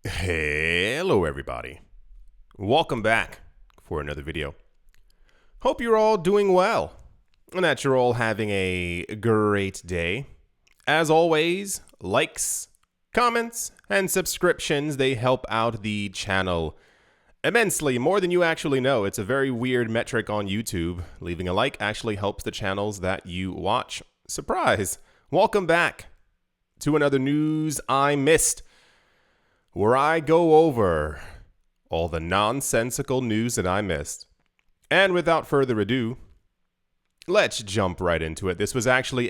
Hello everybody. Welcome back for another video. Hope you're all doing well and that you're all having a great day. As always, likes, comments, and subscriptions, they help out the channel immensely, more than you actually know. It's a very weird metric on YouTube. Leaving a like actually helps the channels that you watch. Surprise! Welcome back to another News I Missed, where I go over all the nonsensical news that I missed. And without further ado, let's jump right into it. This was actually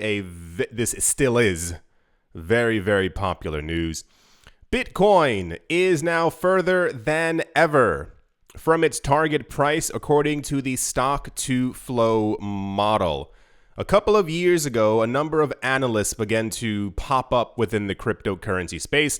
this still is very, very popular news. Bitcoin is now further than ever from its target price according to the stock to flow model. A couple of years ago, a number of analysts began to pop up within the cryptocurrency space,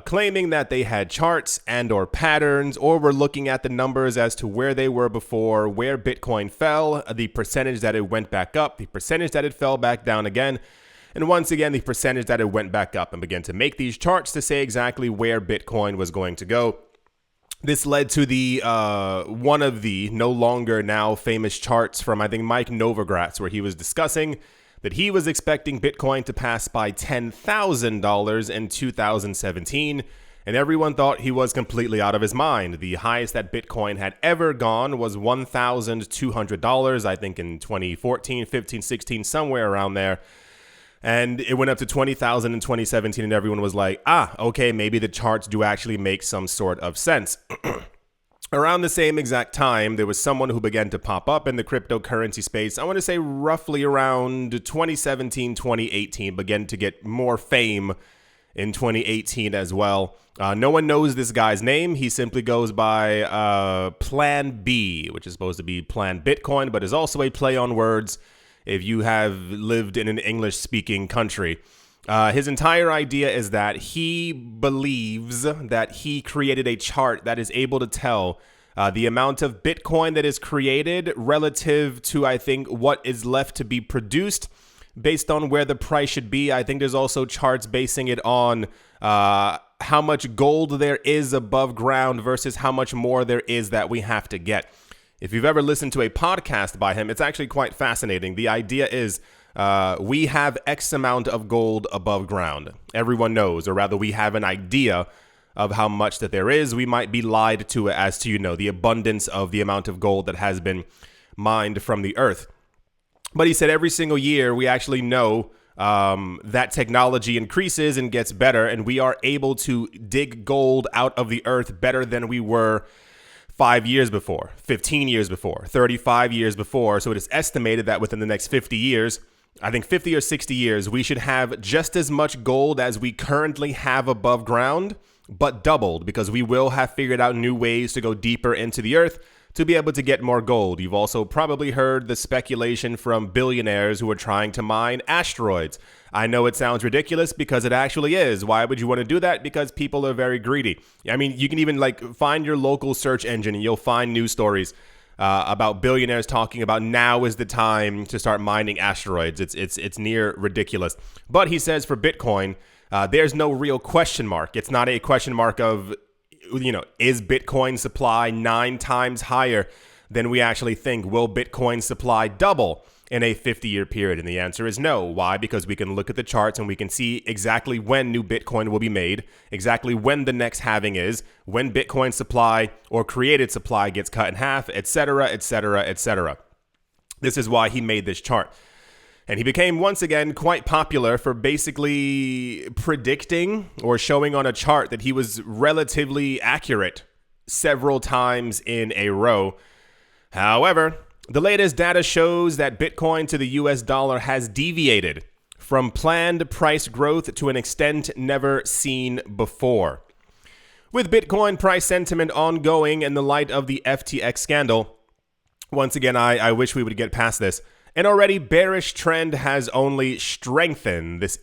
claiming that they had charts and or patterns, or were looking at the numbers as to where they were before, where Bitcoin fell, the percentage that it went back up, the percentage that it fell back down again, and once again, the percentage that it went back up, and began to make these charts to say exactly where Bitcoin was going to go. This led to the one of the no longer now famous charts from, I think, Mike Novogratz, where he was discussing that he was expecting Bitcoin to pass by $10,000 in 2017, and everyone thought he was completely out of his mind. The highest that Bitcoin had ever gone was $1,200, I think in 2014, 15, 16, somewhere around there. And it went up to 20,000 in 2017, and everyone was like, okay, maybe the charts do actually make some sort of sense. Around the same exact time, there was someone who began to pop up in the cryptocurrency space. I want to say roughly around 2017, 2018, began to get more fame in 2018 as well. No one knows this guy's name. He simply goes by Plan B, which is supposed to be Plan Bitcoin, but is also a play on words if you have lived in an English-speaking country. His entire idea is that he believes that he created a chart that is able to tell the amount of Bitcoin that is created relative to, I think, what is left to be produced based on where the price should be. I think there's also charts basing it on how much gold there is above ground versus how much more there is that we have to get. If you've ever listened to a podcast by him, it's actually quite fascinating. The idea is we have X amount of gold above ground. Everyone knows, or rather we have an idea of how much that there is. We might be lied to as to, the abundance of the amount of gold that has been mined from the earth. But he said every single year we actually know that technology increases and gets better, and we are able to dig gold out of the earth better than we were 5 years before, 15 years before, 35 years before. So it is estimated that within the next 50 years, I think 50 or 60 years, we should have just as much gold as we currently have above ground, but doubled, because we will have figured out new ways to go deeper into the earth to be able to get more gold. You've also probably heard the speculation from billionaires who are trying to mine asteroids. I know it sounds ridiculous because it actually is. Why would you want to do that? Because people are very greedy. I mean, you can even find your local search engine and you'll find news stories about billionaires talking about now is the time to start mining asteroids. It's near ridiculous. But he says for Bitcoin, there's no real question mark. It's not a question mark of, is Bitcoin supply 9 times higher than we actually think? Will Bitcoin supply double in a 50-year period? And the answer is no. Why? Because we can look at the charts and we can see exactly when new Bitcoin will be made, exactly when the next halving is, when Bitcoin supply or created supply gets cut in half, etc., etc., etc. This is why he made this chart. And he became, once again, quite popular for basically predicting or showing on a chart that he was relatively accurate several times in a row. However, the latest data shows that Bitcoin to the US dollar has deviated from planned price growth to an extent never seen before. With Bitcoin price sentiment ongoing in the light of the FTX scandal, once again, I wish we would get past this. An already bearish trend has only strengthened. This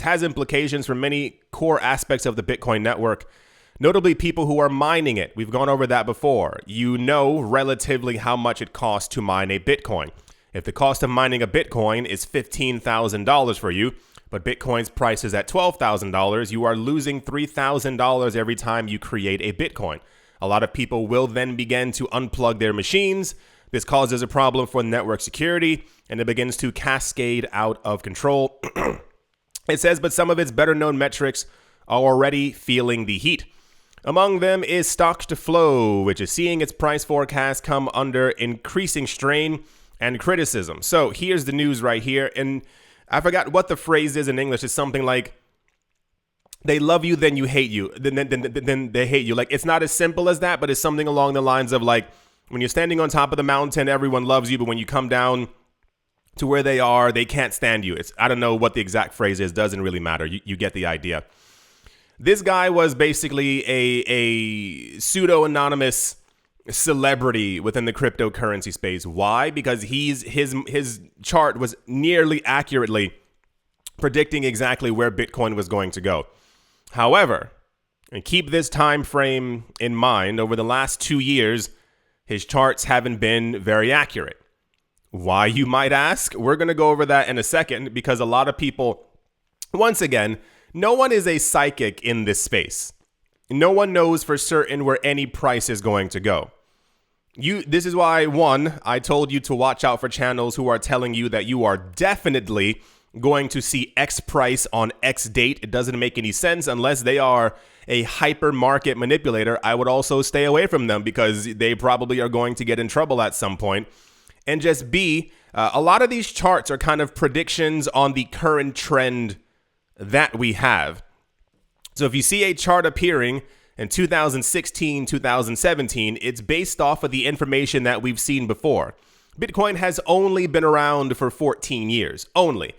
has implications for many core aspects of the Bitcoin network, notably people who are mining it. We've gone over that before. You know relatively how much it costs to mine a Bitcoin. If the cost of mining a Bitcoin is $15,000 for you, but Bitcoin's price is at $12,000, you are losing $3,000 every time you create a Bitcoin. A lot of people will then begin to unplug their machines. This causes a problem for network security, and it begins to cascade out of control. It says, but some of its better known metrics are already feeling the heat. Among them is stocks to flow, which is seeing its price forecast come under increasing strain and criticism. So here's the news right here. And I forgot what the phrase is in English. It's something like, they love you, then you hate you. Then they hate you. Like, it's not as simple as that, but it's something along the lines of like, when you're standing on top of the mountain, everyone loves you. But when you come down to where they are, they can't stand you. I don't know what the exact phrase is. Doesn't really matter. You get the idea. This guy was basically a pseudo-anonymous celebrity within the cryptocurrency space. Why? Because his chart was nearly accurately predicting exactly where Bitcoin was going to go. However, and keep this time frame in mind, over the last 2 years, his charts haven't been very accurate. Why, you might ask? We're going to go over that in a second, because a lot of people, once again, no one is a psychic in this space. No one knows for certain where any price is going to go. This is why, one, I told you to watch out for channels who are telling you that you are definitely going to see X price on X date. It doesn't make any sense unless they are a hyper market manipulator. I would also stay away from them because they probably are going to get in trouble at some point. And just B, a lot of these charts are kind of predictions on the current trend that we have. So if you see a chart appearing in 2016, 2017, it's based off of the information that we've seen before. Bitcoin has only been around for 14 years, only.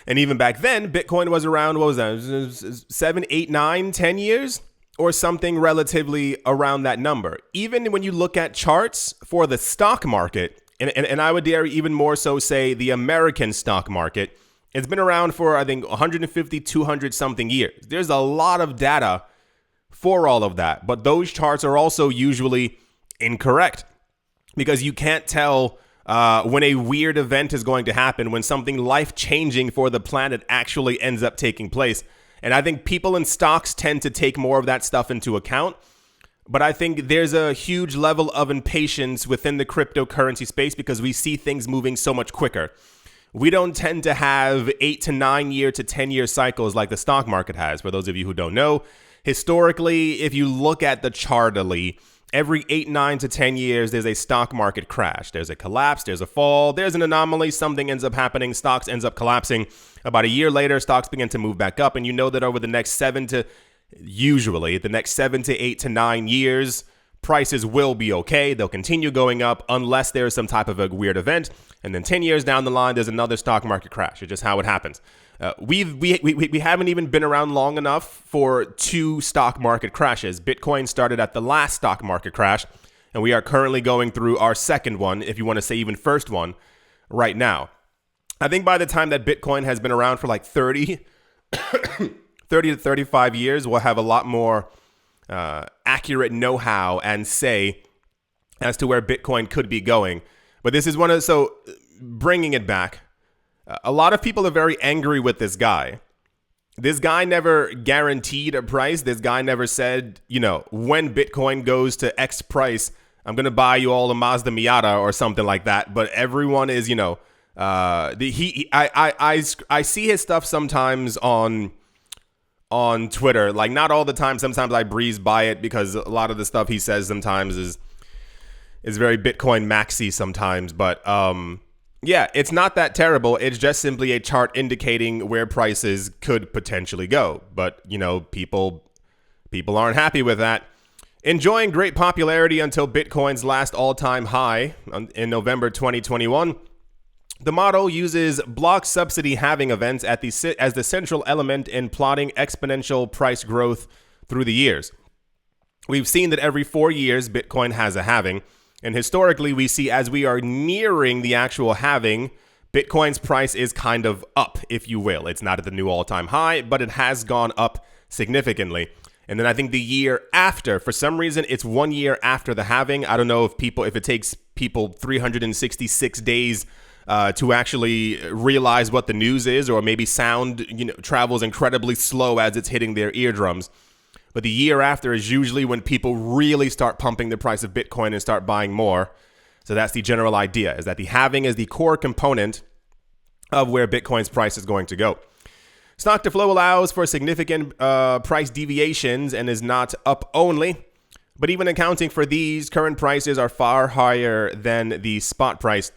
And even back then, Bitcoin was around, what was that, 7, 8, 9, 10 years? Or something relatively around that number. Even when you look at charts for the stock market, and I would dare even more so say the American stock market, it's been around for, I think, 150, 200 something years. There's a lot of data for all of that. But those charts are also usually incorrect because you can't tell when a weird event is going to happen, when something life-changing for the planet actually ends up taking place. And I think people in stocks tend to take more of that stuff into account. But I think there's a huge level of impatience within the cryptocurrency space because we see things moving so much quicker. We don't tend to have 8 to 9 year to 10 year cycles like the stock market has. For those of you who don't know, historically, if you look at the chartly, every 8, 9 to 10 years, there's a stock market crash. There's a collapse, there's a fall, there's an anomaly, something ends up happening, stocks ends up collapsing. About a year later, stocks begin to move back up. And you know that over the next 7 to 8 to 9 years, prices will be okay. They'll continue going up unless there's some type of a weird event. And then 10 years down the line, there's another stock market crash. It's just how it happens. We haven't even been around long enough for 2 stock market crashes. Bitcoin started at the last stock market crash, and we are currently going through our second one, if you want to say even first one, right now. I think by the time that Bitcoin has been around for like 30 to 35 years, we'll have a lot more accurate know-how and say as to where Bitcoin could be going. But this is so bringing it back, a lot of people are very angry with this guy. This guy never guaranteed a price. This guy never said, when Bitcoin goes to X price, I'm going to buy you all a Mazda Miata or something like that. But everyone is, I see his stuff sometimes on Twitter, like not all the time. Sometimes I breeze by it because a lot of the stuff he says sometimes is very Bitcoin maxi sometimes. But yeah, it's not that terrible. It's just simply a chart indicating where prices could potentially go. But, people aren't happy with that. Enjoying great popularity until Bitcoin's last all-time high in November 2021. The model uses block subsidy halving events as the central element in plotting exponential price growth through the years. We've seen that every 4 years, Bitcoin has a halving. And historically, we see as we are nearing the actual halving, Bitcoin's price is kind of up, if you will. It's not at the new all-time high, but it has gone up significantly. And then I think the year after, for some reason, it's 1 year after the halving. I don't know if it takes people 366 days to actually realize what the news is, or maybe sound, travels incredibly slow as it's hitting their eardrums. But the year after is usually when people really start pumping the price of Bitcoin and start buying more. So that's the general idea, is that the halving is the core component of where Bitcoin's price is going to go. Stock to flow allows for significant price deviations and is not up only. But even accounting for these, current prices are far higher than the spot price.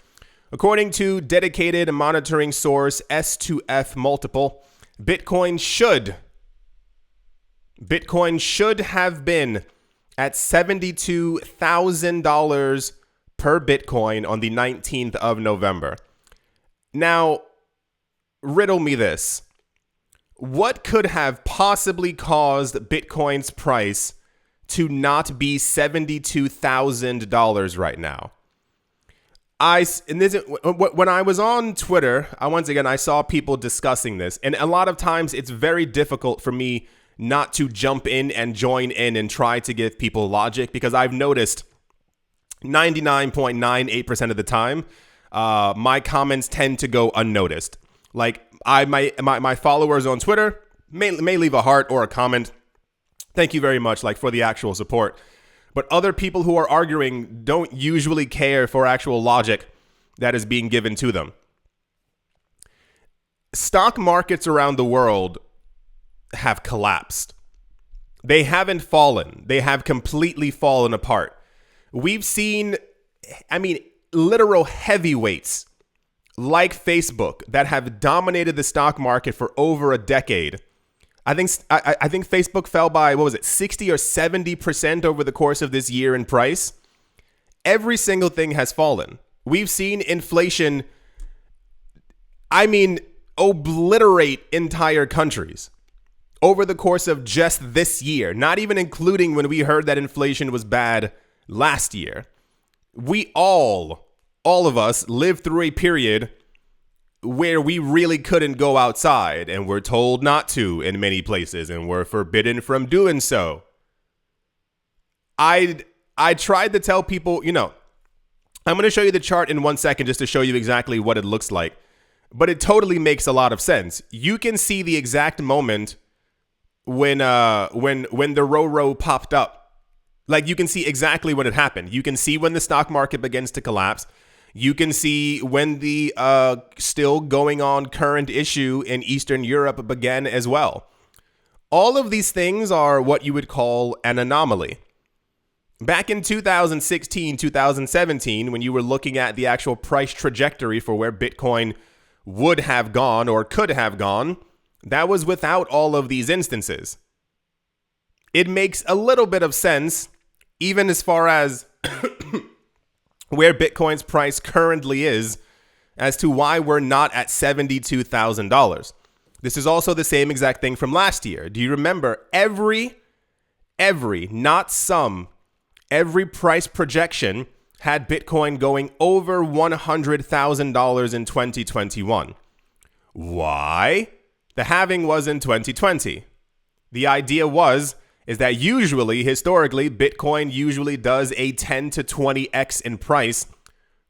According to dedicated monitoring source S2F Multiple, Bitcoin should have been at $72,000 per Bitcoin on the 19th of November. Now, riddle me this. What could have possibly caused Bitcoin's price to not be $72,000 right now? When I was on Twitter, I saw people discussing this, and a lot of times it's very difficult for me not to jump in and join in and try to give people logic, because I've noticed 99.98% of the time, my comments tend to go unnoticed. Like my followers on Twitter may leave a heart or a comment. Thank you very much, for the actual support. But other people who are arguing don't usually care for actual logic that is being given to them. Stock markets around the world have collapsed. They haven't fallen. They have completely fallen apart. We've seen, literal heavyweights like Facebook that have dominated the stock market for over a decade. I think Facebook fell by, 60 or 70% over the course of this year in price. Every single thing has fallen. We've seen inflation, obliterate entire countries over the course of just this year, not even including when we heard that inflation was bad last year. We all of us lived through a period where we really couldn't go outside and were told not to in many places and were forbidden from doing so. I tried to tell people, I'm going to show you the chart in 1 second just to show you exactly what it looks like. But it totally makes a lot of sense. You can see the exact moment when the Roro popped up. You can see exactly when it happened. You can see when the stock market begins to collapse. You can see when the still going on current issue in Eastern Europe began as well. All of these things are what you would call an anomaly. Back in 2016, 2017, when you were looking at the actual price trajectory for where Bitcoin would have gone or could have gone, that was without all of these instances. It makes a little bit of sense, even as far as where Bitcoin's price currently is, as to why we're not at $72,000. This is also the same exact thing from last year. Do you remember every price projection had Bitcoin going over $100,000 in 2021? Why? The halving was in 2020. The idea is that historically, Bitcoin usually does a 10 to 20x in price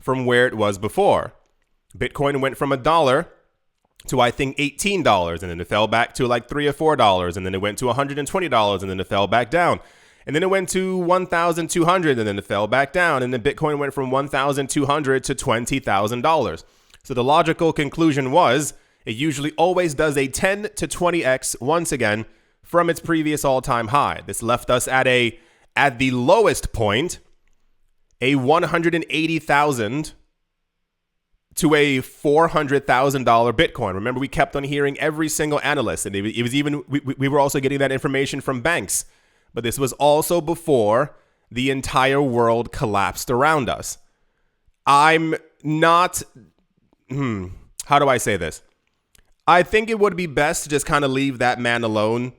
from where it was before. Bitcoin went from $1 to, I think, $18, and then it fell back to like $3 or $4, and then it went to $120, and then it fell back down. And then it went to $1,200, and then it fell back down, and then Bitcoin went from $1,200 to $20,000. So the logical conclusion was it usually always does a 10 to 20x once again from its previous all-time high. This left us at the lowest point, a $180,000 to a $400,000 Bitcoin. Remember, we kept on hearing every single analyst, and it was even we were also getting that information from banks. But this was also before the entire world collapsed around us. I'm not. How do I say this? I think it would be best to just kind of leave that man alone.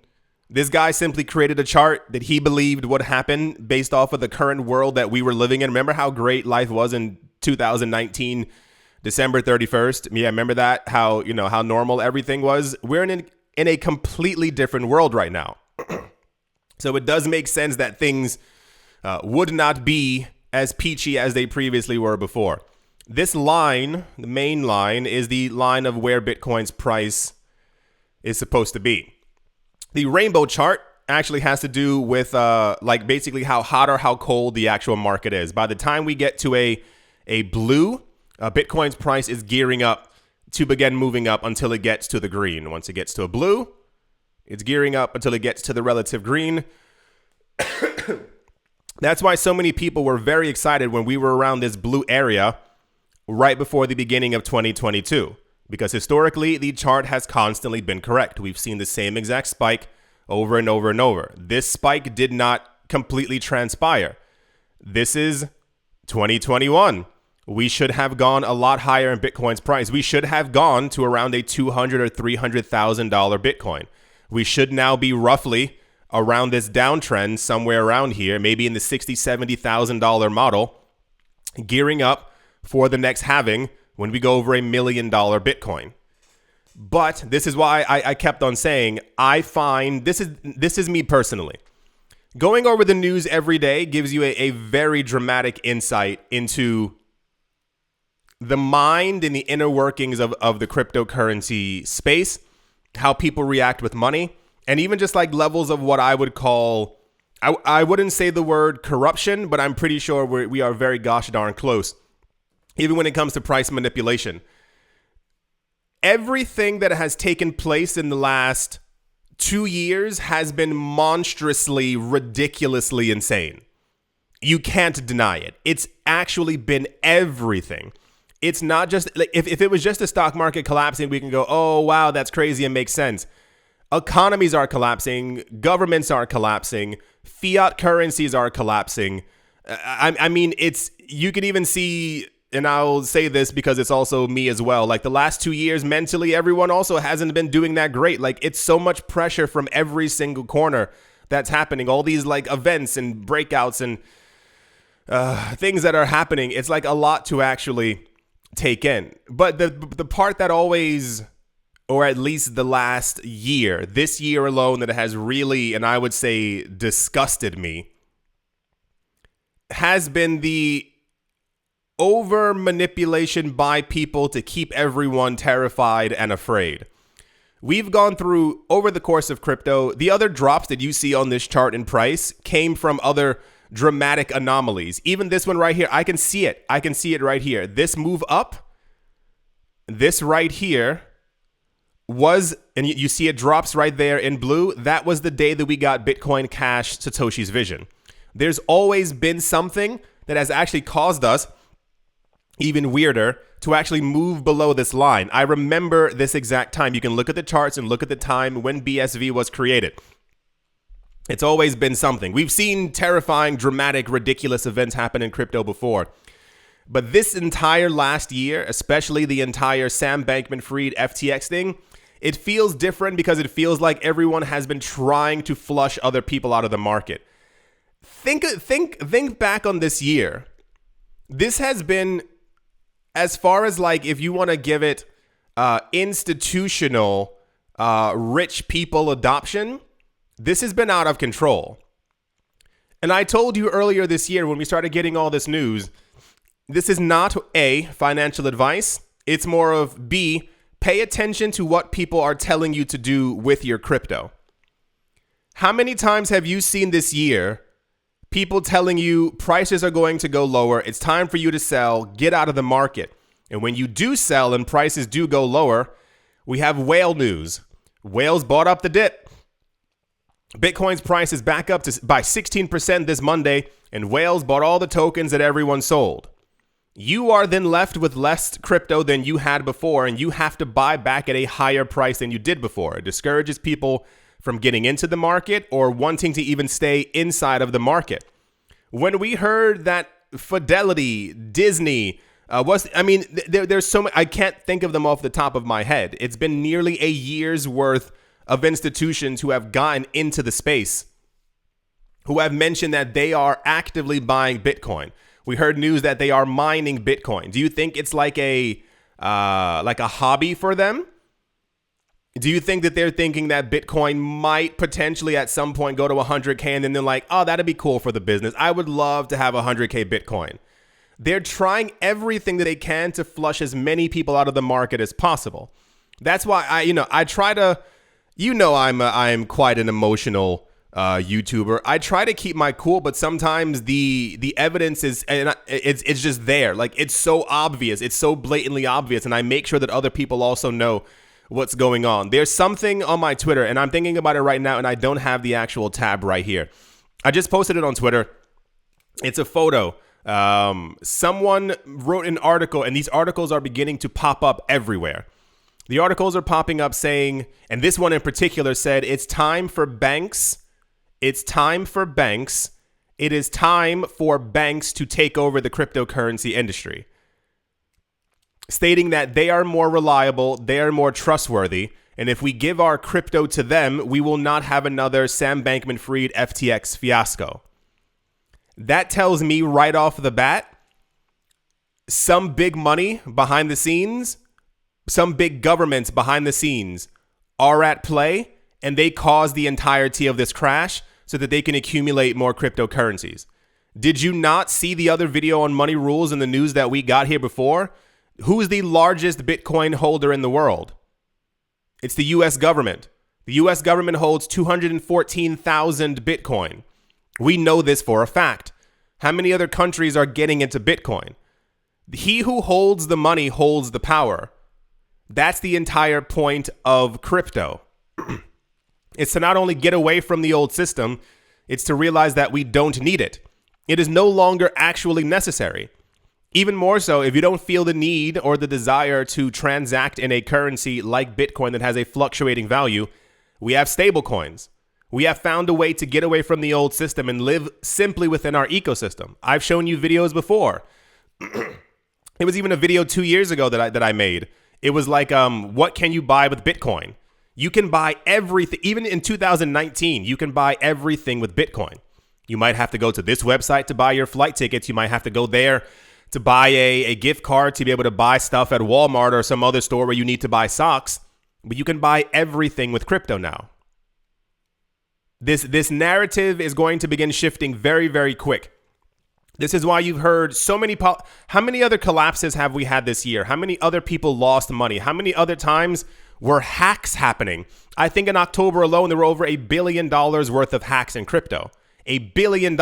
This guy simply created a chart that he believed would happen based off of the current world that we were living in. Remember how great life was in 2019, December 31st? Yeah, remember that? How normal everything was? We're in a completely different world right now. So it does make sense that things would not be as peachy as they previously were before. This line, the main line, is the line of where Bitcoin's price is supposed to be. The rainbow chart actually has to do with like basically how hot or how cold the actual market is. By the time we get to a blue, Bitcoin's price is gearing up to begin moving up until it gets to the green. Once it gets to a blue, it's gearing up until it gets to the relative green. That's why so many people were very excited when we were around this blue area right before the beginning of 2022, because historically the chart has constantly been correct. We've seen the same exact spike over and over and over. This spike did not completely transpire. This is 2021. We should have gone a lot higher in Bitcoin's price. We should have gone to around a $200,000 or $300,000 Bitcoin. We should now be roughly around this downtrend, somewhere around here, maybe in the $60,000, $70,000 model, gearing up for the next halving when we go over $1 million Bitcoin. But this is why I kept on saying, I find, this is me personally. Going over the news every day gives you a very dramatic insight into the mind and the inner workings of the cryptocurrency space, how people react with money, and even just like levels of what I would call, I wouldn't say the word corruption, but I'm pretty sure we are very gosh darn close. Even when it comes to price manipulation, everything that has taken place in the last 2 years has been monstrously, ridiculously insane. You can't deny it. It's actually been everything. It's not just like if it was just the stock market collapsing, we can go, oh, wow, that's crazy and makes sense. Economies are collapsing. Governments are collapsing. Fiat currencies are collapsing. I mean, you could even see, and I'll say this because it's also me as well, like the last 2 years mentally, everyone also hasn't been doing that great. Like it's so much pressure from every single corner that's happening. All these like events and breakouts and things that are happening. It's like a lot to actually take in. But the part that always, or at least the last year, this year alone, that has really, and I would say disgusted me, has been the over manipulation by people to keep everyone terrified and afraid. We've gone through, over the course of crypto, the other drops that you see on this chart in price came from other dramatic anomalies. Even this one right here, I can see it. I can see it right here. This move up, this right here was, and you see it drops right there in blue. That was the day that we got Bitcoin Cash Satoshi's vision. There's always been something that has actually caused us, even weirder, to actually move below this line. I remember this exact time. You can look at the charts and look at the time when BSV was created. It's always been something. We've seen terrifying, dramatic, ridiculous events happen in crypto before. But this entire last year, especially the entire Sam Bankman-Fried FTX thing, it feels different because it feels like everyone has been trying to flush other people out of the market. Think back on this year. This has been, as far as like, if you want to give it institutional rich people adoption, this has been out of control. And I told you earlier this year when we started getting all this news, this is not A, financial advice. It's more of B, pay attention to what people are telling you to do with your crypto. How many times have you seen this year people telling you prices are going to go lower, it's time for you to sell, get out of the market? And when you do sell and prices do go lower, we have whale news. Whales bought up the dip. Bitcoin's price is back up by 16% this Monday, and whales bought all the tokens that everyone sold. You are then left with less crypto than you had before, and you have to buy back at a higher price than you did before. It discourages people from getting into the market or wanting to even stay inside of the market. When we heard that Fidelity, Disney, there's so many, I can't think of them off the top of my head. It's been nearly a year's worth of institutions who have gotten into the space, who have mentioned that they are actively buying Bitcoin. We heard news that they are mining Bitcoin. Do you think it's like a hobby for them? Do you think that they're thinking that Bitcoin might potentially at some point go to 100K and then they're like, oh, that'd be cool for the business. I would love to have 100K Bitcoin. They're trying everything that they can to flush as many people out of the market as possible. That's why I try to, I'm quite an emotional YouTuber. I try to keep my cool, but sometimes the evidence it's just there. Like, it's so obvious. It's so blatantly obvious. And I make sure that other people also know what's going on. There's something on my Twitter, and I'm thinking about it right now, and I don't have the actual tab right here. I just posted it on Twitter. It's a photo. Someone wrote an article, and these articles are beginning to pop up everywhere. The articles are popping up saying, and this one in particular said, it's time for banks. It's time for banks. It is time for banks to take over the cryptocurrency industry. Stating that they are more reliable, they are more trustworthy, and if we give our crypto to them, we will not have another Sam Bankman-Fried FTX fiasco. That tells me right off the bat, some big money behind the scenes, some big governments behind the scenes are at play, and they cause the entirety of this crash so that they can accumulate more cryptocurrencies. Did you not see the other video on money rules in the news that we got here before? Who's the largest Bitcoin holder in the world? It's the US government. The US government holds 214,000 Bitcoin. We know this for a fact. How many other countries are getting into Bitcoin? He who holds the money holds the power. That's the entire point of crypto. It's to not only get away from the old system, it's to realize that we don't need it. It is no longer actually necessary. Even more so, if you don't feel the need or the desire to transact in a currency like Bitcoin that has a fluctuating value, we have stable coins. We have found a way to get away from the old system and live simply within our ecosystem. I've shown you videos before. It was even a video 2 years ago that I made. It was like, what can you buy with Bitcoin? You can buy everything. Even in 2019, you can buy everything with Bitcoin. You might have to go to this website to buy your flight tickets. You might have to go there to buy a gift card to be able to buy stuff at Walmart or some other store where you need to buy socks. But you can buy everything with crypto now. This narrative is going to begin shifting very, very quick. This is why you've heard so many. How many other collapses have we had this year? How many other people lost money? How many other times were hacks happening? I think in October alone, there were over $1 billion worth of hacks in crypto. $1 billion.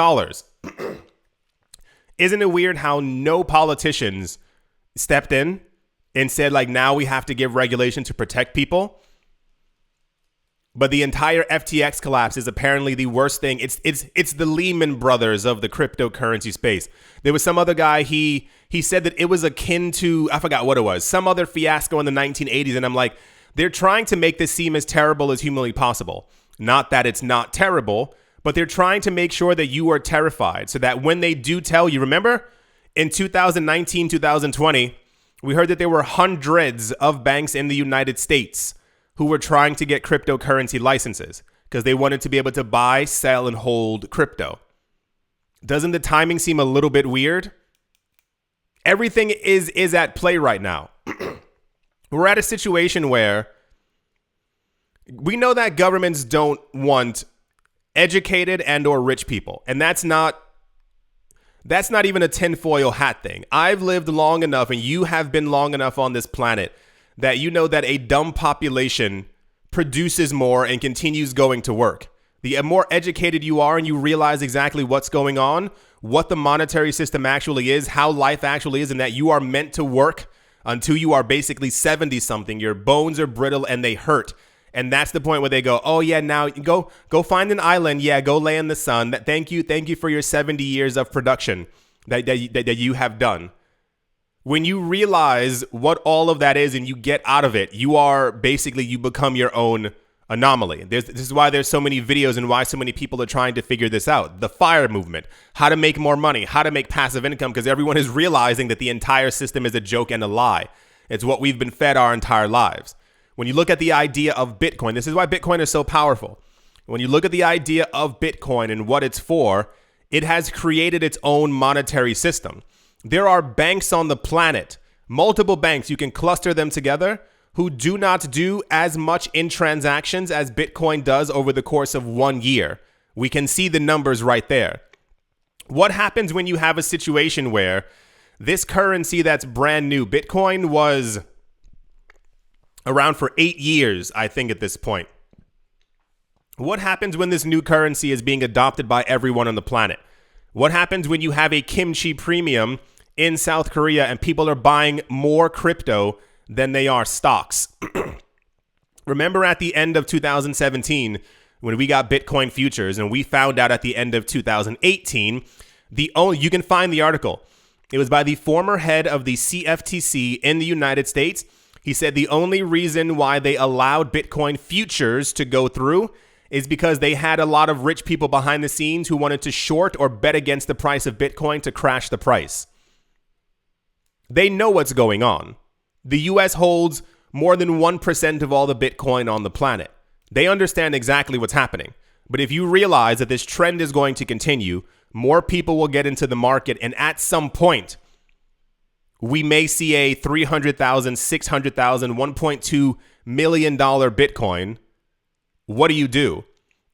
Isn't it weird how no politicians stepped in and said, like, now we have to give regulation to protect people? But the entire FTX collapse is apparently the worst thing. It's the Lehman Brothers of the cryptocurrency space. There was some other guy, he said that it was akin to, I forgot what it was, some other fiasco in the 1980s. And I'm like, they're trying to make this seem as terrible as humanly possible. Not that it's not terrible, but they're trying to make sure that you are terrified so that when they do tell you, remember in 2019, 2020, we heard that there were hundreds of banks in the United States who were trying to get cryptocurrency licenses because they wanted to be able to buy, sell, and hold crypto. Doesn't the timing seem a little bit weird? Everything is at play right now. We're at a situation where we know that governments don't want educated and or rich people. And that's not even a tinfoil hat thing. I've lived long enough, and you have been long enough on this planet, that you know that a dumb population produces more and continues going to work. The more educated you are and you realize exactly what's going on, what the monetary system actually is, how life actually is, and that you are meant to work until you are basically 70 something. Your bones are brittle and they hurt. And that's the point where they go, oh yeah, now go find an island. Yeah, go lay in the sun. Thank you for your 70 years of production that you have done. When you realize what all of that is and you get out of it, you become your own anomaly. This is why there's so many videos and why so many people are trying to figure this out. The FIRE movement, how to make more money, how to make passive income, because everyone is realizing that the entire system is a joke and a lie. It's what we've been fed our entire lives. When you look at the idea of Bitcoin, this is why Bitcoin is so powerful. When you look at the idea of Bitcoin and what it's for, it has created its own monetary system. There are banks on the planet, multiple banks, you can cluster them together, who do not do as much in transactions as Bitcoin does over the course of 1 year. We can see the numbers right there. What happens when you have a situation where This currency that's brand new, Bitcoin, was around for 8 years, I think, at this point. What happens when this new currency is being adopted by everyone on the planet? What happens when you have a kimchi premium in South Korea and people are buying more crypto than they are stocks? Remember at the end of 2017, when we got Bitcoin futures and we found out at the end of 2018, you can find the article. It was by the former head of the CFTC in the United States. He said the only reason why they allowed Bitcoin futures to go through is because they had a lot of rich people behind the scenes who wanted to short or bet against the price of Bitcoin to crash the price. They know what's going on. The US holds more than 1% of all the Bitcoin on the planet. They understand exactly what's happening. But if you realize that this trend is going to continue, more people will get into the market, and at some point, we may see a $300,000, $600,000, $1.2 million Bitcoin. What do?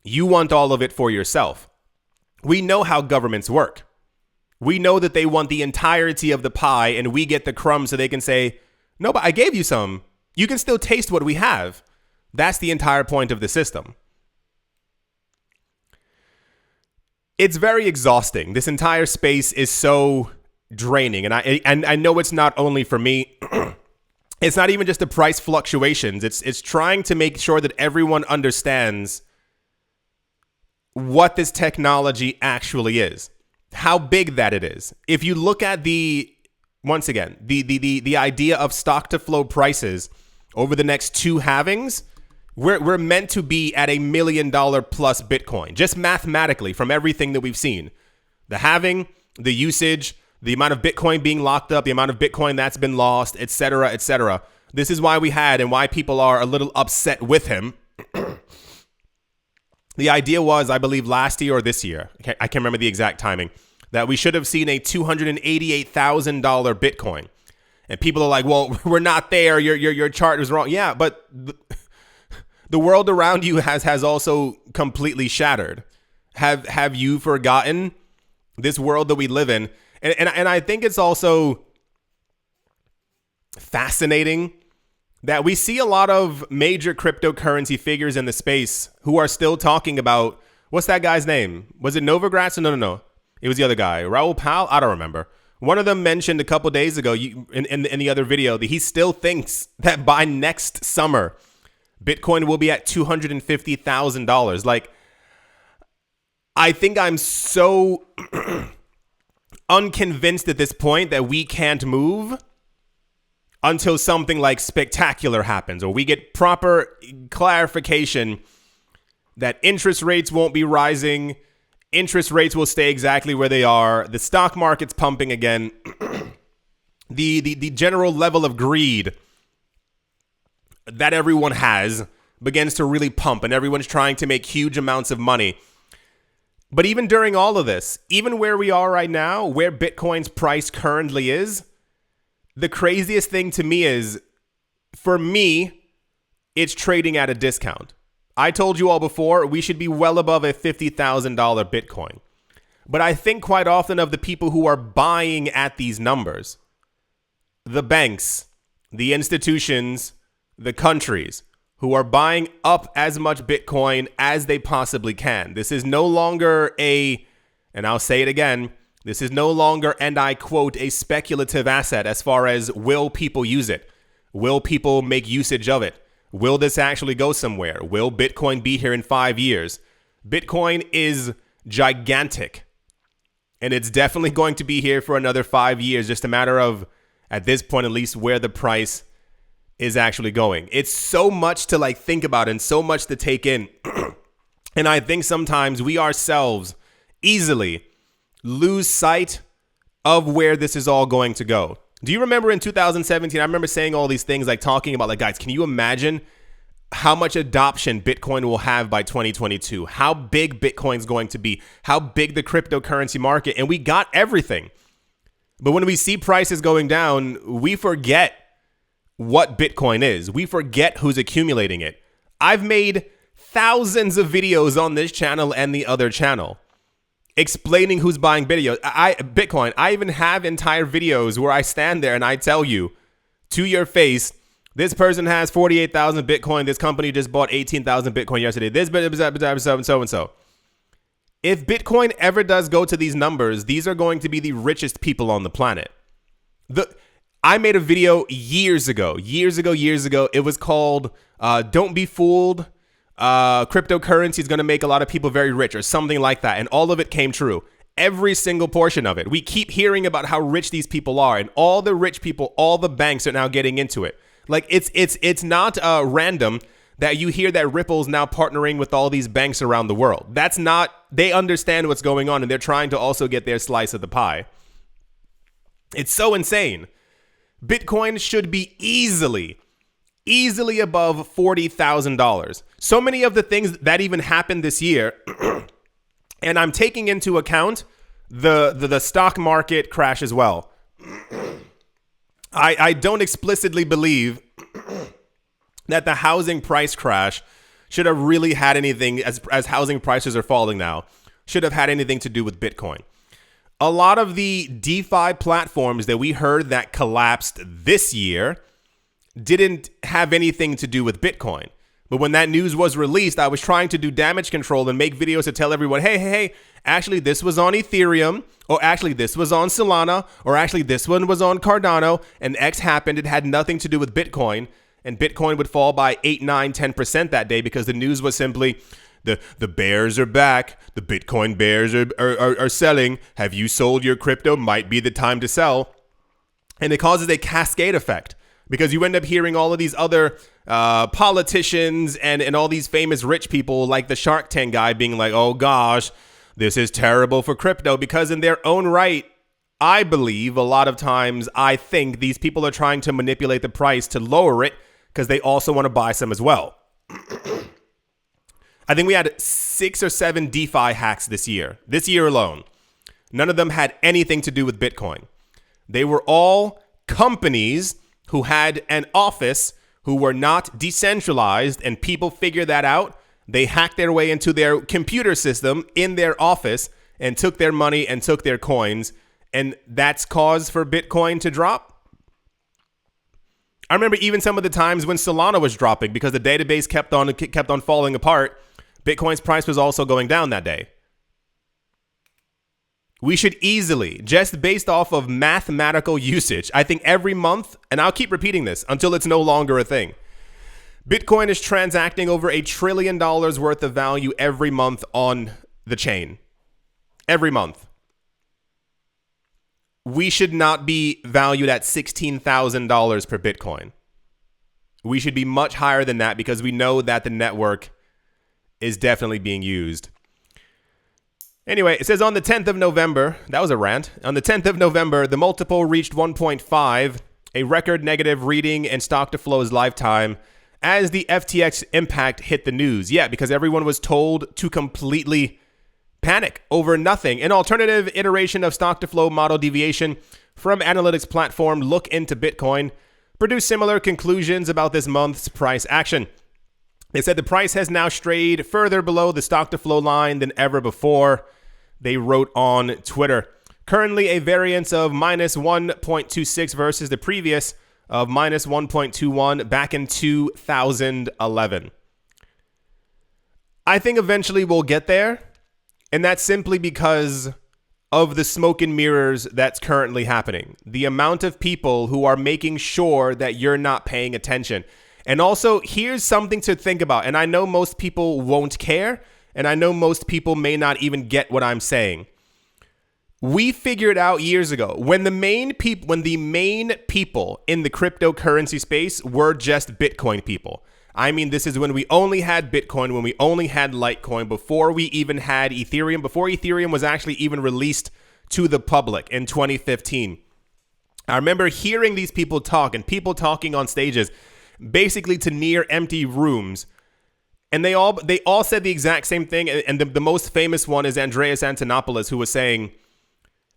You want all of it for yourself. We know how governments work. We know that they want the entirety of the pie and we get the crumbs so they can say, no, but I gave you some. You can still taste what we have. That's the entire point of the system. It's very exhausting. This entire space is so draining. And I know it's not only for me. It's not even just the price fluctuations. It's trying to make sure that everyone understands what this technology actually is, how big that it is. If you look at the idea of stock to flow prices over the next two halvings, we're meant to be at $1 million plus Bitcoin, just mathematically from everything that we've seen. The halving, the usage, the amount of Bitcoin being locked up, the amount of Bitcoin that's been lost, et cetera, et cetera. This is why we had and why people are a little upset with him. The idea was, I believe, last year or this year, I can't remember the exact timing, that we should have seen a $288,000 Bitcoin. And people are like, well, we're not there. Your chart was wrong. Yeah, but the world around you has also completely shattered. Have you forgotten this world that we live in? And I think it's also fascinating that we see a lot of major cryptocurrency figures in the space who are still talking about, what's that guy's name? Was it Novogratz? No. It was the other guy. Raoul Pal? I don't remember. One of them mentioned a couple days ago in the other video that he still thinks that by next summer, Bitcoin will be at $250,000. Like, I think I'm so unconvinced at this point that we can't move until something like spectacular happens, or we get proper clarification that interest rates won't be rising, interest rates will stay exactly where they are, the stock market's pumping again, the general level of greed that everyone has begins to really pump, and everyone's trying to make huge amounts of money. But even during all of this, even where we are right now, where Bitcoin's price currently is, the craziest thing to me is, for me, it's trading at a discount. I told you all before, we should be well above a $50,000 Bitcoin. But I think quite often of the people who are buying at these numbers, the banks, the institutions, the countries who are buying up as much Bitcoin as they possibly can. This is no longer and I'll say it again, this is no longer, and I quote, a speculative asset as far as will people use it? Will people make usage of it? Will this actually go somewhere? Will Bitcoin be here in 5 years? Bitcoin is gigantic, and it's definitely going to be here for another 5 years. Just a matter of, at this point at least, where the price is actually going. It's so much to think about and so much to take in. And I think sometimes we ourselves easily lose sight of where this is all going to go. Do you remember in 2017, I remember saying all these things, talking about, guys, can you imagine how much adoption Bitcoin will have by 2022? How big Bitcoin's going to be? How big the cryptocurrency market? And we got everything. But when we see prices going down, we forget what Bitcoin is. We forget who's accumulating it. I've made thousands of videos on this channel and the other channel. explaining who's buying Bitcoin. I even have entire videos where I stand there and I tell you to your face, this person has 48,000 Bitcoin. This company just bought 18,000 Bitcoin yesterday. This, so and so. If Bitcoin ever does go to these numbers, these are going to be the richest people on the planet. I made a video years ago. It was called Don't Be Fooled. Cryptocurrency is going to make a lot of people very rich or something like that. And all of it came true. Every single portion of it. We keep hearing about how rich these people are, and all the rich people, all the banks are now getting into it. Like it's not random that you hear that Ripple's now partnering with all these banks around the world. That's not, they understand what's going on and they're trying to also get their slice of the pie. It's so insane. Bitcoin should be easily above $40,000. So many of the things that even happened this year, and I'm taking into account the stock market crash as well. I don't explicitly believe that the housing price crash should have really had anything, as housing prices are falling now, should have had anything to do with Bitcoin. A lot of the DeFi platforms that we heard that collapsed this year didn't have anything to do with Bitcoin. But when that news was released, I was trying to do damage control and make videos to tell everyone, hey, actually this was on Ethereum, or actually this was on Solana, or actually this one was on Cardano, and X happened. It had nothing to do with Bitcoin. And Bitcoin would fall by 8, 9, 10% that day because the news was simply, the bears are back. The Bitcoin bears are selling. Have you sold your crypto? Might be the time to sell. And it causes a cascade effect because you end up hearing all of these other politicians and all these famous rich people like the Shark Tank guy being like, oh gosh, this is terrible for crypto, because in their own right, I believe a lot of times, I think these people are trying to manipulate the price to lower it because they also want to buy some as well. I think we had 6 or 7 DeFi hacks this year alone. None of them had anything to do with Bitcoin. They were all companies who had an office who were not decentralized, and people figured that out. They hacked their way into their computer system in their office and took their money and took their coins. And that's cause for Bitcoin to drop. I remember even some of the times when Solana was dropping because the database kept on falling apart. Bitcoin's price was also going down that day. We should easily, just based off of mathematical usage, I think every month, and I'll keep repeating this until it's no longer a thing, Bitcoin is transacting over $1 trillion worth of value every month on the chain. Every month. We should not be valued at $16,000 per Bitcoin. We should be much higher than that because we know that the network is definitely being used. Anyway, it says on the 10th of November, that was a rant. On the 10th of November, the multiple reached 1.5, a record negative reading in stock to flow's lifetime, as the FTX impact hit the news. Yeah, because everyone was told to completely panic over nothing. An alternative iteration of stock to flow model deviation from analytics platform Look Into Bitcoin produced similar conclusions about this month's price action. They said the price has now strayed further below the stock to flow line than ever before. They wrote on Twitter. Currently a variance of minus 1.26 versus the previous of minus 1.21 back in 2011. I think eventually we'll get there. And that's simply because of the smoke and mirrors that's currently happening. The amount of people who are making sure that you're not paying attention. And also, here's something to think about. And I know most people won't care. And I know most people may not even get what I'm saying. We figured out years ago when the main people in the cryptocurrency space were just Bitcoin people. I mean, this is when we only had Bitcoin, when we only had Litecoin, before we even had Ethereum, before Ethereum was actually even released to the public in 2015. I remember hearing these people talk and people talking on stages, basically to near empty rooms. And they all said the exact same thing. And the most famous one is Andreas Antonopoulos, who was saying,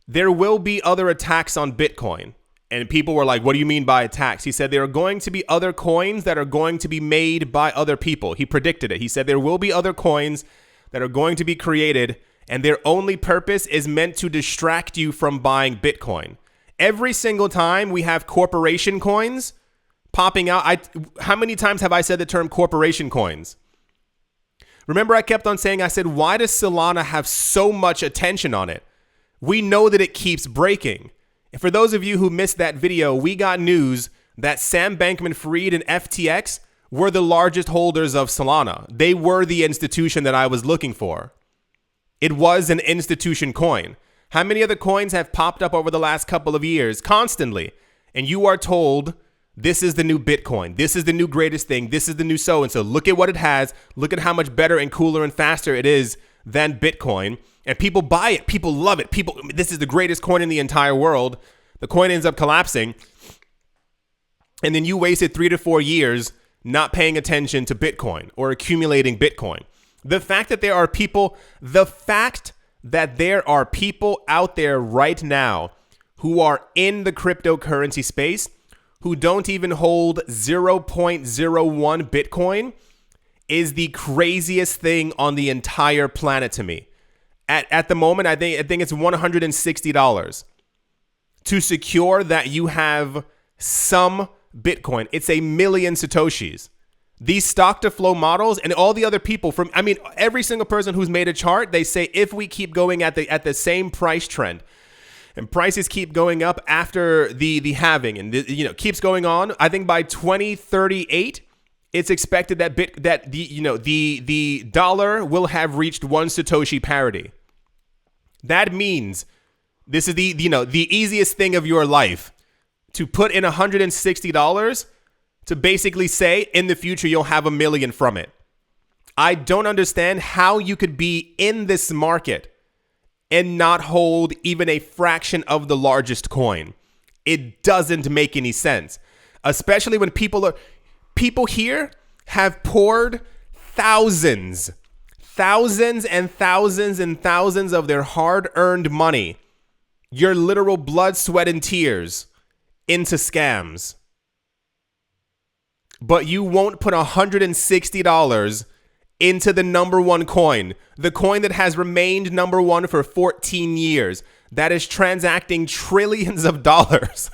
there will be other attacks on Bitcoin. And people were like, what do you mean by attacks? He said there are going to be other coins that are going to be made by other people. He predicted it. He said there will be other coins that are going to be created and their only purpose is meant to distract you from buying Bitcoin. Every single time we have corporation coins popping out, how many times have I said the term corporation coins? Remember, I kept on saying, I said, why does Solana have so much attention on it? We know that it keeps breaking. And for those of you who missed that video, we got news that Sam Bankman-Fried and FTX were the largest holders of Solana. They were the institution that I was looking for. It was an institution coin. How many other coins have popped up over the last couple of years constantly? And you are told, this is the new Bitcoin. This is the new greatest thing. This is the new so-and-so. Look at what it has. Look at how much better and cooler and faster it is than Bitcoin. And people buy it. People love it. This is the greatest coin in the entire world. The coin ends up collapsing. And then you wasted 3 to 4 years not paying attention to Bitcoin or accumulating Bitcoin. The fact that there are people out there right now who are in the cryptocurrency space who don't even hold 0.01 Bitcoin is the craziest thing on the entire planet to me. At the moment, I think it's $160 to secure that you have some Bitcoin. It's 1 million Satoshis. These stock to flow models and all the other people every single person who's made a chart, they say if we keep going at the same price trend and prices keep going up after the halving and keeps going on, I think by 2038 it's expected that the dollar will have reached 1 Satoshi parity. That means this is the easiest thing of your life, to put in $160 to basically say in the future you'll have 1 million from it. I don't understand how you could be in this market and not hold even a fraction of the largest coin. It doesn't make any sense, especially when people here have poured thousands and thousands of their hard-earned money, your literal blood, sweat, and tears, into scams. But you won't put $160 into the number one coin, the coin that has remained number one for 14 years, that is transacting trillions of dollars.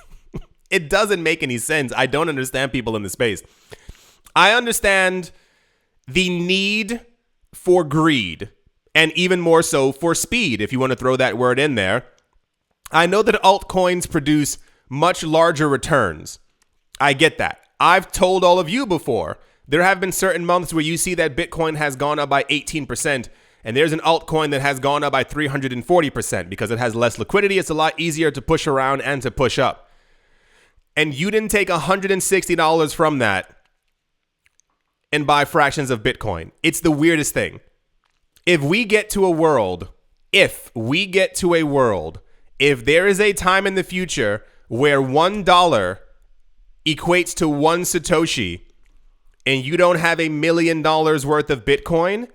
It doesn't make any sense. I don't understand people in the space. I understand the need for greed, and even more so for speed, if you want to throw that word in there. I know that altcoins produce much larger returns. I get that. I've told all of you before, there have been certain months where you see that Bitcoin has gone up by 18%, and there's an altcoin that has gone up by 340% because it has less liquidity. It's a lot easier to push around and to push up. And you didn't take $160 from that and buy fractions of Bitcoin. It's the weirdest thing. If there is a time in the future where $1 equates to 1 Satoshi and you don't have $1 million worth of Bitcoin,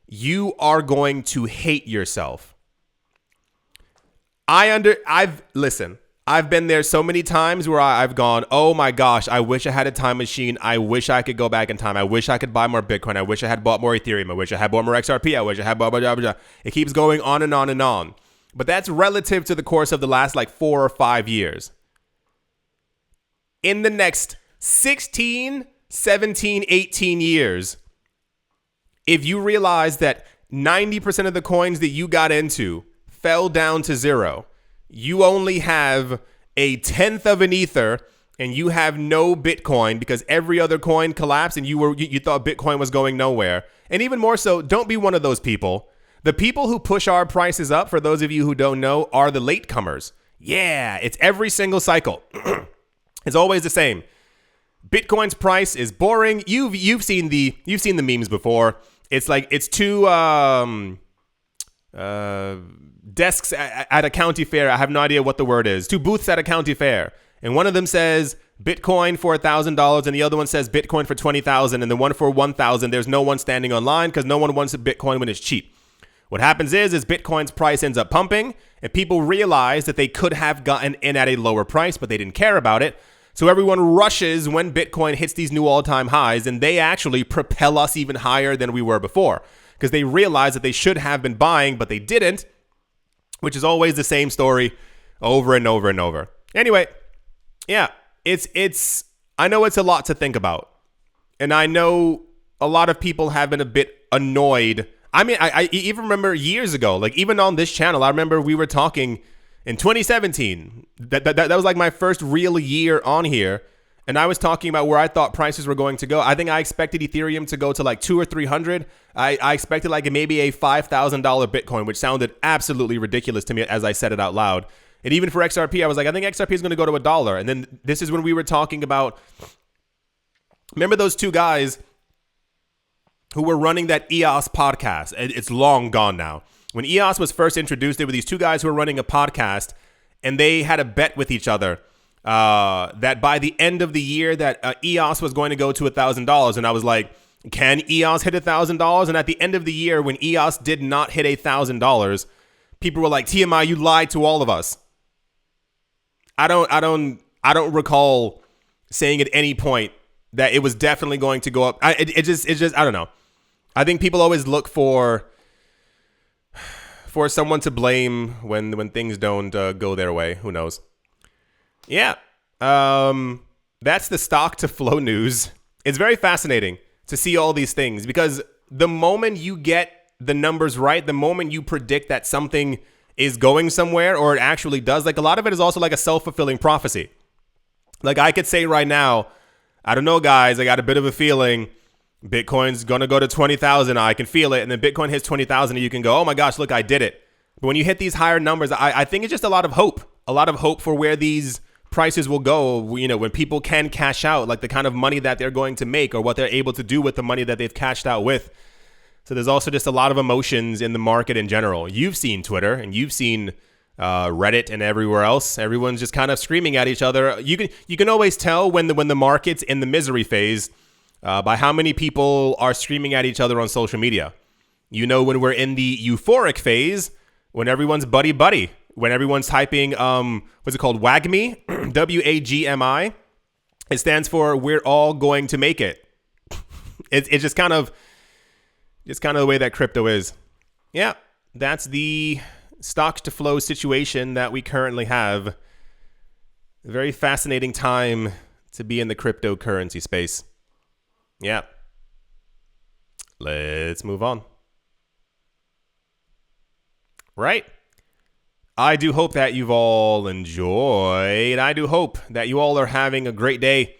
you are going to hate yourself. I've been there so many times where I've gone, oh my gosh, I wish I had a time machine. I wish I could go back in time. I wish I could buy more Bitcoin. I wish I had bought more Ethereum. I wish I had bought more XRP. I wish I had blah, blah, blah, blah. It keeps going on and on and on. But that's relative to the course of the last 4 or 5 years. In the next 16, 17, 18 years, if you realize that 90% of the coins that you got into fell down to zero, you only have a tenth of an Ether, and you have no Bitcoin because every other coin collapsed and you thought Bitcoin was going nowhere. And even more so, don't be one of those people. The people who push our prices up, for those of you who don't know, are the latecomers. Yeah, it's every single cycle. It's always the same. Bitcoin's price is boring. You've seen the memes before. It's like it's two desks at a county fair. I have no idea what the word is. Two booths at a county fair, and one of them says Bitcoin for $1,000, and the other one says Bitcoin for $20,000, and the one for $1,000. There's no one standing on line because no one wants Bitcoin when it's cheap. What happens is Bitcoin's price ends up pumping, and people realize that they could have gotten in at a lower price, but they didn't care about it. So everyone rushes when Bitcoin hits these new all-time highs, and they actually propel us even higher than we were before. because they realized that they should have been buying, but they didn't, which is always the same story over and over and over. Anyway, yeah, I know it's a lot to think about. And I know a lot of people have been a bit annoyed. I mean, I even remember years ago, like even on this channel, I remember we were talking in 2017. That was like my first real year on here. And I was talking about where I thought prices were going to go. I think I expected Ethereum to go to like 200 or 300. I expected like maybe a $5,000 Bitcoin, which sounded absolutely ridiculous to me as I said it out loud. And even for XRP, I was like, I think XRP is going to go to $1. And then this is when we were talking about, remember those two guys who were running that EOS podcast? It's long gone now. When EOS was first introduced, there were these two guys who were running a podcast, and they had a bet with each other that by the end of the year that EOS was going to go to $1,000. And I was like, can EOS hit $1,000? And at the end of the year, when EOS did not hit $1,000, people were like, TMI, you lied to all of us. I don't recall saying at any point that it was definitely going to go up. It just I don't know. I think people always look for someone to blame when things don't go their way. Who knows? Yeah. That's the stock to flow news. It's very fascinating to see all these things, because the moment you get the numbers right, the moment you predict that something is going somewhere or it actually does, like a lot of it is also like a self-fulfilling prophecy. Like I could say right now, I don't know, guys, I got a bit of a feeling Bitcoin's going to go to 20,000. I can feel it. And then Bitcoin hits 20,000 and you can go, oh my gosh, look, I did it. But when you hit these higher numbers, I think it's just a lot of hope for where these prices will go, you know, when people can cash out, like the kind of money that they're going to make or what they're able to do with the money that they've cashed out with. So there's also just a lot of emotions in the market in general. You've seen Twitter and you've seen Reddit and everywhere else. Everyone's just kind of screaming at each other. You can always tell when the market's in the misery phase by how many people are screaming at each other on social media. You know, when we're in the euphoric phase, when everyone's buddy, when everyone's typing, what's it called? WAGMI, WAGMI. It stands for we're all going to make it. It's just kind of the way that crypto is. Yeah, that's the stocks to flow situation that we currently have. A very fascinating time to be in the cryptocurrency space. Yeah. Let's move on. Right. I do hope that you've all enjoyed. I do hope that you all are having a great day,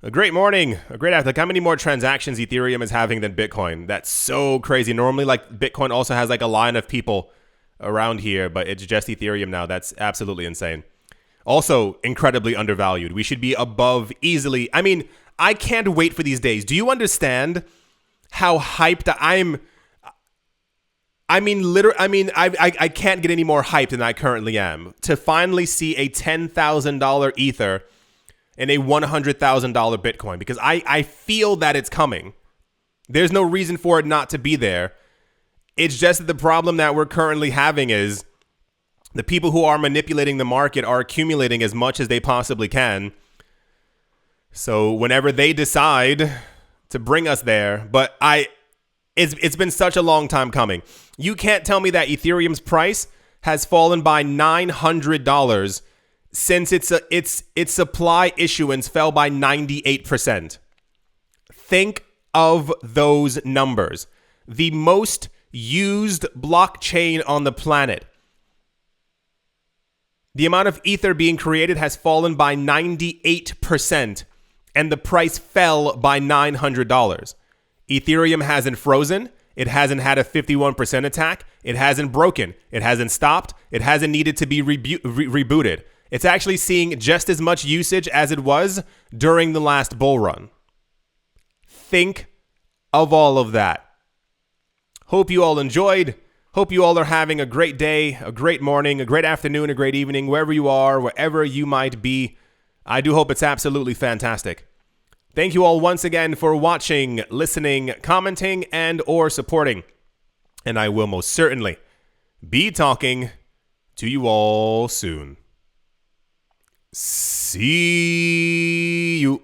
a great morning, a great afternoon. Like how many more transactions Ethereum is having than Bitcoin? That's so crazy. Normally, like Bitcoin also has like a line of people around here, but it's just Ethereum now. That's absolutely insane. Also, incredibly undervalued. We should be above easily. I mean, I can't wait for these days. Do you understand how hyped I'm? I can't get any more hyped than I currently am to finally see a $10,000 Ether and a $100,000 Bitcoin, because I feel that it's coming. There's no reason for it not to be there. It's just that the problem that we're currently having is the people who are manipulating the market are accumulating as much as they possibly can. So whenever they decide to bring us there, but it's been such a long time coming. You can't tell me that Ethereum's price has fallen by $900 since its supply issuance fell by 98%. Think of those numbers. The most used blockchain on the planet. The amount of Ether being created has fallen by 98%, and the price fell by $900. Ethereum hasn't frozen. It hasn't had a 51% attack. It hasn't broken. It hasn't stopped. It hasn't needed to be rebooted. It's actually seeing just as much usage as it was during the last bull run. Think of all of that. Hope you all enjoyed. Hope you all are having a great day, a great morning, a great afternoon, a great evening, wherever you are, wherever you might be. I do hope it's absolutely fantastic. Thank you all once again for watching, listening, commenting, and or supporting. And I will most certainly be talking to you all soon. See you.